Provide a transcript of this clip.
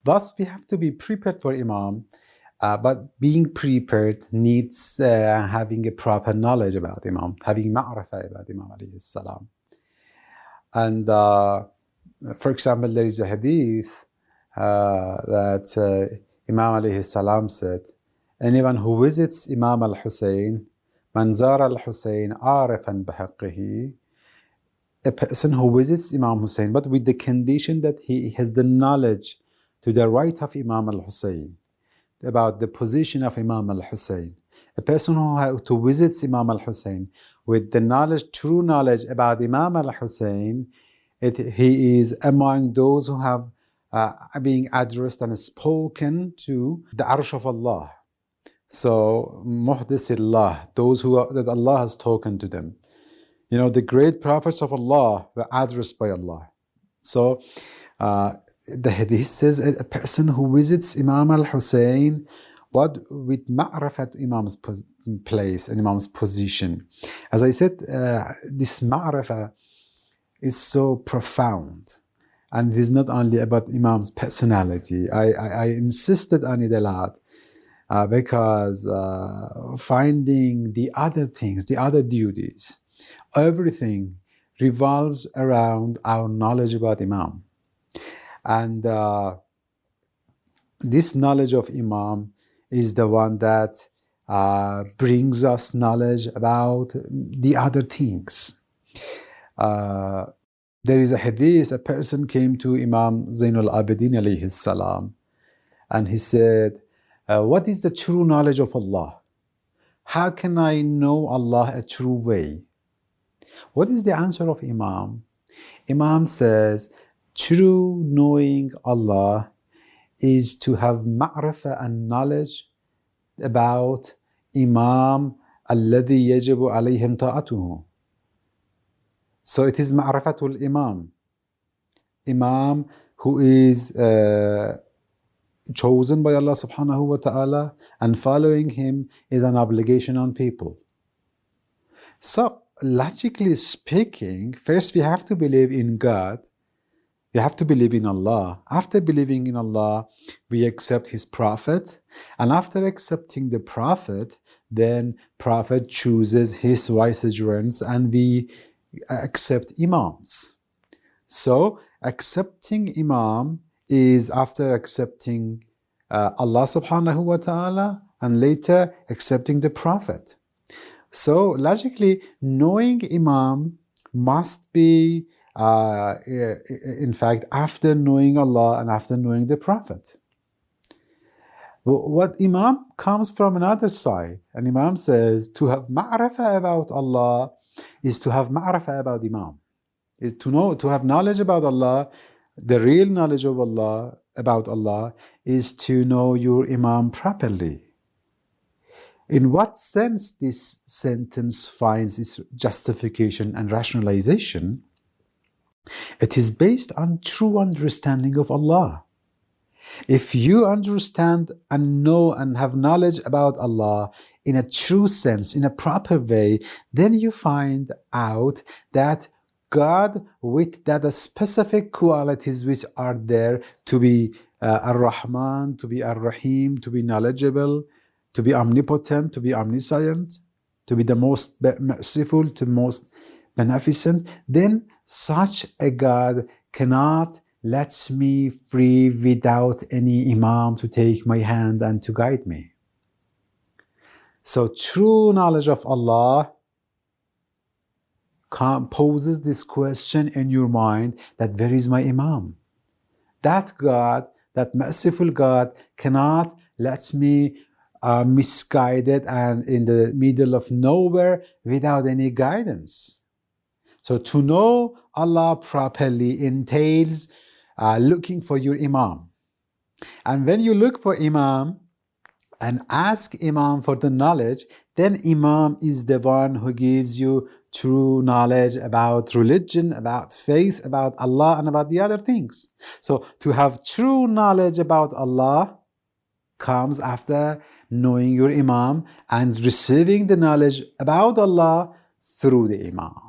Thus, we have to be prepared for Imam, but being prepared needs having a proper knowledge about Imam, having ma'rifah about Imam alayhi salam. And for example, there is a hadith that Imam alayhi salam said, anyone who visits Imam al-Hussein, man zara al-Hussein arifan bihaqqihi, a person who visits Imam Hussein, but with the condition that he has the knowledge to the right of Imam al-Hussein, about the position of Imam al-Hussein. A person who visits Imam al-Hussein with the knowledge, true knowledge about Imam al-Hussein, he is among those who have being addressed and spoken to the Arsh of Allah. So, Muhdisillah, those that Allah has spoken to them. You know, the great prophets of Allah were addressed by Allah. So, the hadith says a person who visits Imam al-Hussein, with ma'rifat Imam's place and Imam's position. As I said, this ma'rifah is so profound. And it is not only about Imam's personality. I insisted on it a lot because finding the other things, the other duties, everything revolves around our knowledge about Imam. And this knowledge of Imam is the one that brings us knowledge about the other things. There is a hadith, a person came to Imam Zainul Abidin alayhi salam, and he said, what is the true knowledge of Allah? How can I know Allah a true way? What is the answer of Imam? Imam says, true knowing Allah is to have ma'rifah and knowledge about Imam alladhi yajibu alayhim ta'atuhu. So it is ma'rifatul Imam. Imam who is chosen by Allah subhanahu wa ta'ala, and following him is an obligation on people. So logically speaking, first we have to believe in God. We have to believe in Allah. After believing in Allah, we accept His Prophet. And after accepting the Prophet, then Prophet chooses his vicegerents and we accept Imams. So accepting Imam is after accepting Allah subhanahu wa ta'ala and later accepting the Prophet. So logically, knowing Imam must be in fact, after knowing Allah and after knowing the Prophet. What Imam comes from another side, and Imam says to have ma'rifah about Allah is to have ma'rifah about Imam, is to know, to have knowledge about Allah. The real knowledge of Allah, about Allah, is to know your Imam properly. In what sense this sentence finds its justification and rationalization? It is based on true understanding of Allah. If you understand and know and have knowledge about Allah in a true sense, in a proper way, then you find out that God, with that specific qualities which are there to be Ar-Rahman, to be Ar-Rahim, to be knowledgeable, to be omnipotent, to be omniscient, to be the most merciful, to the most beneficent, then such a God cannot let me free without any Imam to take my hand and to guide me. So true knowledge of Allah poses this question in your mind that where is my Imam? That God, that merciful God cannot let me misguided and in the middle of nowhere without any guidance. So to know Allah properly entails looking for your Imam. And when you look for Imam and ask Imam for the knowledge, then Imam is the one who gives you true knowledge about religion, about faith, about Allah, and about the other things. So to have true knowledge about Allah comes after knowing your Imam and receiving the knowledge about Allah through the Imam.